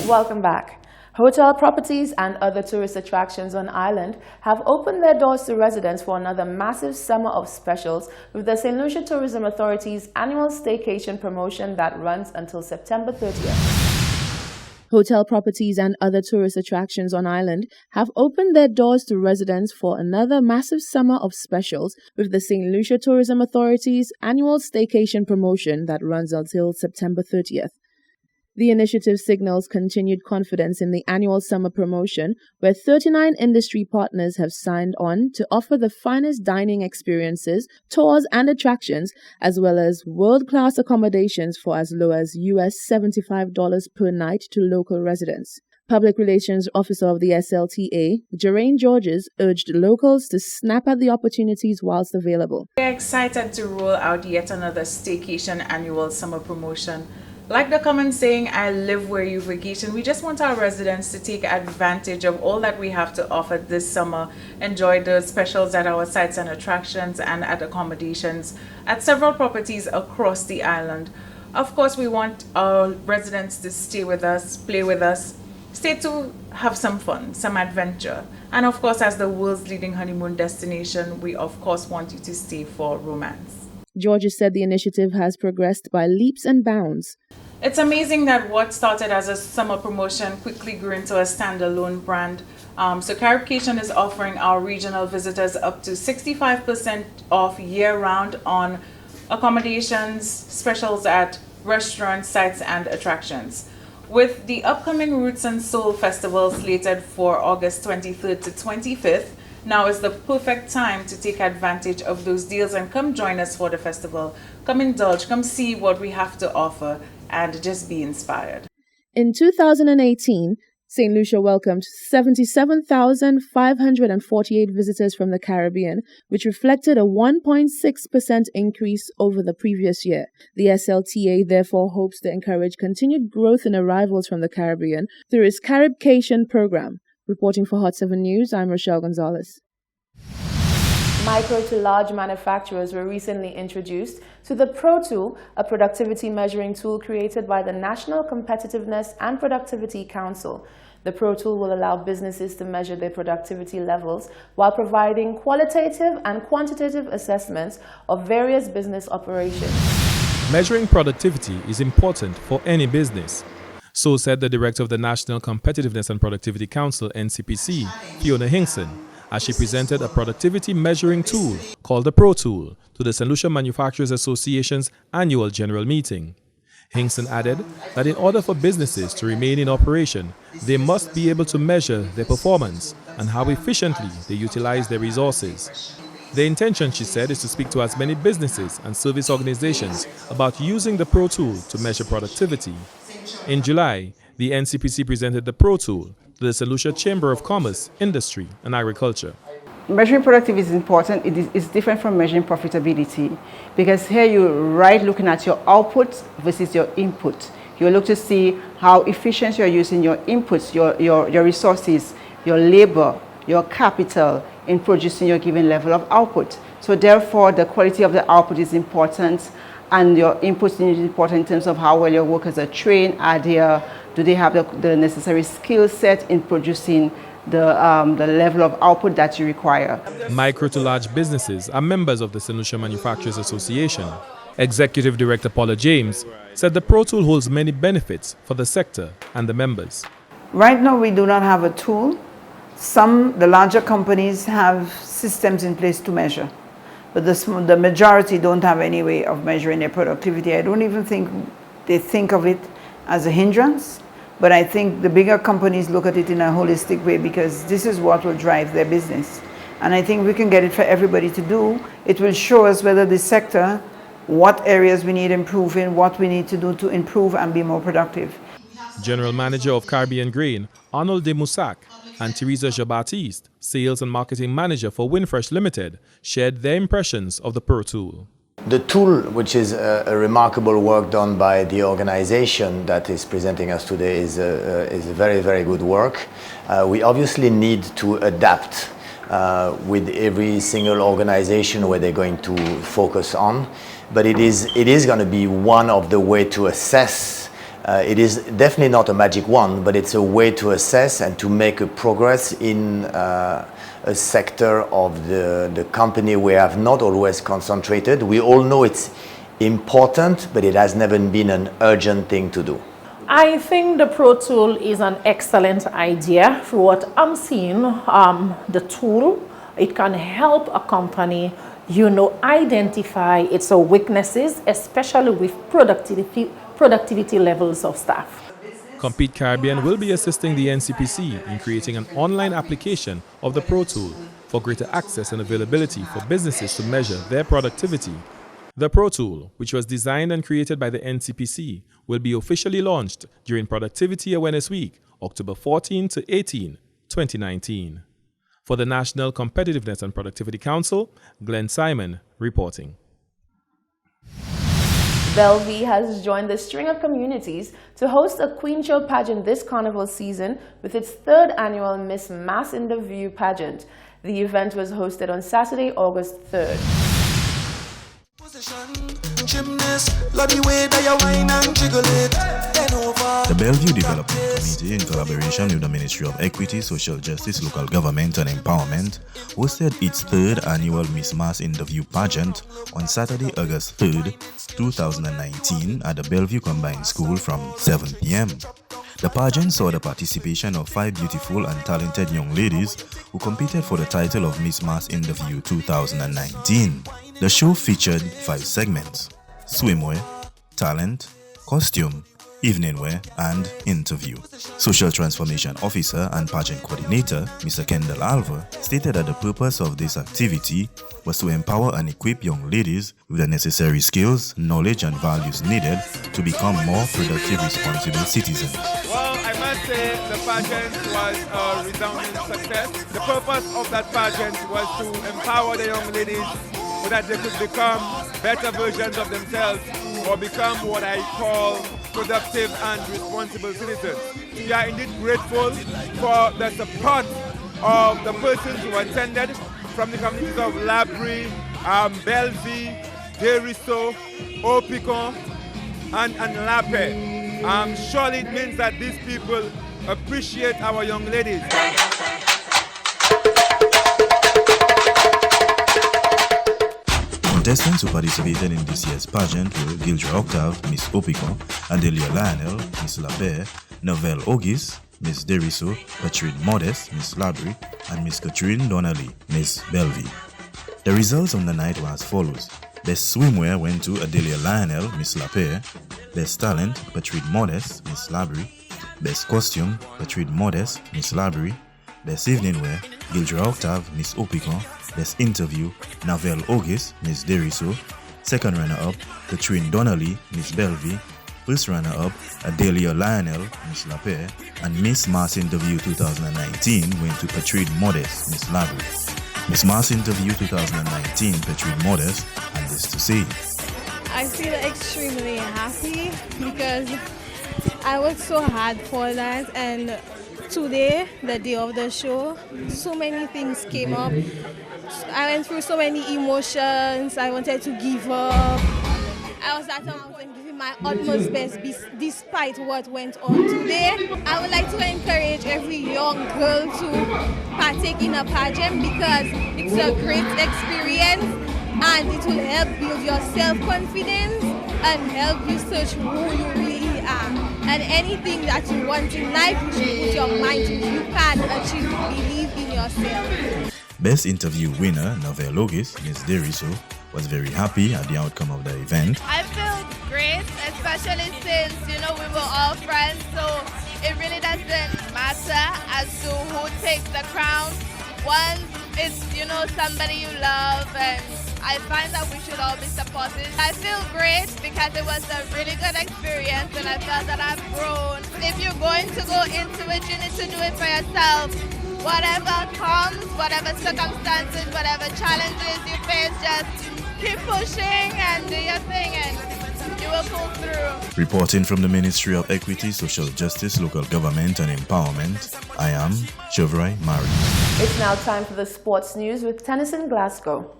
Welcome back. Hotel properties and other tourist attractions on island have opened their doors to residents for another massive summer of specials with the St. Lucia Tourism Authority's annual staycation promotion that runs until September 30th. Hotel properties and other tourist attractions on island have opened their doors to residents for another massive summer of specials with the St. Lucia Tourism Authority's annual staycation promotion that runs until September 30th. The initiative signals continued confidence in the annual summer promotion, where 39 industry partners have signed on to offer the finest dining experiences, tours, and attractions, as well as world-class accommodations for as low as US $75 per night to local residents. Public Relations Officer of the SLTA, Geraint Georges, urged locals to snap at the opportunities whilst available. We're excited to roll out yet another staycation annual summer promotion. Like the common saying, I live where you vacation, we just want our residents to take advantage of all that we have to offer this summer. Enjoy the specials at our sites and attractions and at accommodations at several properties across the island. Of course, we want our residents to stay with us, play with us, stay to have some fun, some adventure. And of course, as the world's leading honeymoon destination, we of course want you to stay for romance. Georges said the initiative has progressed by leaps and bounds. It's amazing that what started as a summer promotion quickly grew into a standalone brand. So Caribcation is offering our regional visitors up to 65% off year-round on accommodations, specials at restaurants, sites, and attractions. With the upcoming Roots and Soul Festival slated for August 23rd to 25th, now is the perfect time to take advantage of those deals and come join us for the festival. Come indulge, come see what we have to offer, and just be inspired. In 2018, St. Lucia welcomed 77,548 visitors from the Caribbean, which reflected a 1.6% increase over the previous year. The SLTA therefore hopes to encourage continued growth in arrivals from the Caribbean through its Caribcation program. Reporting for Hot 7 News, I'm Rochelle Gonzalez. Micro to large manufacturers were recently introduced to the Pro Tool, a productivity measuring tool created by the National Competitiveness and Productivity Council. The Pro Tool will allow businesses to measure their productivity levels while providing qualitative and quantitative assessments of various business operations. Measuring productivity is important for any business. So said the director of the National Competitiveness and Productivity Council, NCPC, Fiona Hinkson, as she presented a productivity measuring tool called the Pro Tool to the St. Lucia Manufacturers Association's annual general meeting. Hinkson added that in order for businesses to remain in operation, they must be able to measure their performance and how efficiently they utilize their resources. The intention, she said, is to speak to as many businesses and service organizations about using the Pro Tool to measure productivity. In July, the NCPC presented the Pro Tool to the St. Lucia Chamber of Commerce, Industry and Agriculture. Measuring productivity is important. It's different from measuring profitability because here you're looking at your output versus your input. You look to see how efficient you're using your inputs, your resources, your labor, your capital in producing your given level of output. So therefore, the quality of the output is important, and your input is important in terms of how well your workers are trained, do they have the necessary skill set in producing the level of output that you require. Micro to large businesses are members of the St. Lucia Manufacturers Association. Executive Director Paula James said the Pro Tool holds many benefits for the sector and the members. Right now we do not have a tool. The larger companies have systems in place to measure, but the majority don't have any way of measuring their productivity. I don't even think they think of it as a hindrance, but I think the bigger companies look at it in a holistic way because this is what will drive their business. And I think we can get it for everybody to do. It will show us whether the sector, what areas we need improving, what we need to do to improve and be more productive. General Manager of Caribbean Grain, Arnold de Moussac, and Teresa Jean-Baptiste, Sales and Marketing Manager for Winfresh Limited, shared their impressions of the Pro Tool. The tool, which is a remarkable work done by the organization that is presenting us today, is a very, very good work. We obviously need to adapt with every single organization where they're going to focus on, but it is going to be one of the way to assess It is definitely not a magic wand, but it's a way to assess and to make a progress in a sector of the company we have not always concentrated. We all know it's important, but it has never been an urgent thing to do. I think the Pro Tool is an excellent idea. For what I'm seeing, the tool, it can help a company, identify its weaknesses, especially with productivity levels of staff. Compete Caribbean will be assisting the NCPC in creating an online application of the Pro Tool for greater access and availability for businesses to measure their productivity. The Pro Tool, which was designed and created by the NCPC, will be officially launched during Productivity Awareness Week, October 14 to 18, 2019. For the National Competitiveness and Productivity Council, Glenn Simon reporting. Bellevue has joined the string of communities to host a Queen Show pageant this carnival season with its third annual Miss Mass in the View pageant. The event was hosted on Saturday, August 3rd. The Bellevue Development Committee, in collaboration with the Ministry of Equity, Social Justice, Local Government and Empowerment, hosted its third annual Miss Mass in the View pageant on Saturday, August 3rd, 2019 at the Bellevue Combined School from 7 p.m. The pageant saw the participation of 5 beautiful and talented young ladies who competed for the title of Miss Mass in the View 2019. The show featured 5 segments: swimwear, talent, costume, evening wear, and interview. Social Transformation Officer and Pageant Coordinator, Mr. Kendall Alva, stated that the purpose of this activity was to empower and equip young ladies with the necessary skills, knowledge, and values needed to become more productive, responsible citizens. Well, I must say the pageant was a resounding success. The purpose of that pageant was to empower the young ladies so that they could become better versions of themselves or become what I call productive and responsible citizens. We are indeed grateful for the support of the persons who attended from the communities of Labrie, Bellevue, Deriso, Opicon, and Lape. Surely it means that these people appreciate our young ladies. Contestants who participated in this year's pageant were Gildra Octave, Miss Opicon, Adelia Lionel, Miss Lapere, Novelle Ogis, Miss Deriso, Catherine Modest, Miss Labrie, and Miss Catherine Donnelly, Miss Bellevue. The results on the night were as follows. Best swimwear went to Adelia Lionel, Miss Lapere. Best talent, Catherine Modest, Miss Labrie. Best costume, Catherine Modest, Miss Labrie. Best evening wear, Gildra Octave, Miss Opicon. Best interview, Novelle Ogis, Miss Deriso. Second runner-up, Catherine Donnelly, Miss Bellevue. First runner-up, Adelia Lionel, Miss Lapere. And Miss Mass Interview 2019 went to Catherine Modest, Miss Labrie. Miss Mass Interview 2019, Catherine Modest had this to say. I feel extremely happy because I worked so hard for that, and today, the day of the show, so many things came up. I went through so many emotions. I wanted to give up. I was at home and giving my utmost best despite what went on today. I would like to encourage every young girl to partake in a pageant because it's a great experience and it will help build your self-confidence and help you search who you really are. And anything that you want in life, you should put your mind to. You can achieve. Believe in yourself. Best interview winner, Novelle Ogis, Miss Deriso, was very happy at the outcome of the event. I feel great, especially since, we were all friends, so it really doesn't matter as to who takes the crown. Once it's, somebody you love, and I find that we should all be supported. I feel great because it was a really good experience and I felt that I've grown. If you're going to go into it, you need to do it for yourself. Whatever comes, whatever circumstances, whatever challenges you face, just keep pushing and do your thing and you will pull through. Reporting from the Ministry of Equity, Social Justice, Local Government and Empowerment, I am Chevroy Mari. It's now time for the sports news with Tennyson Glasgow.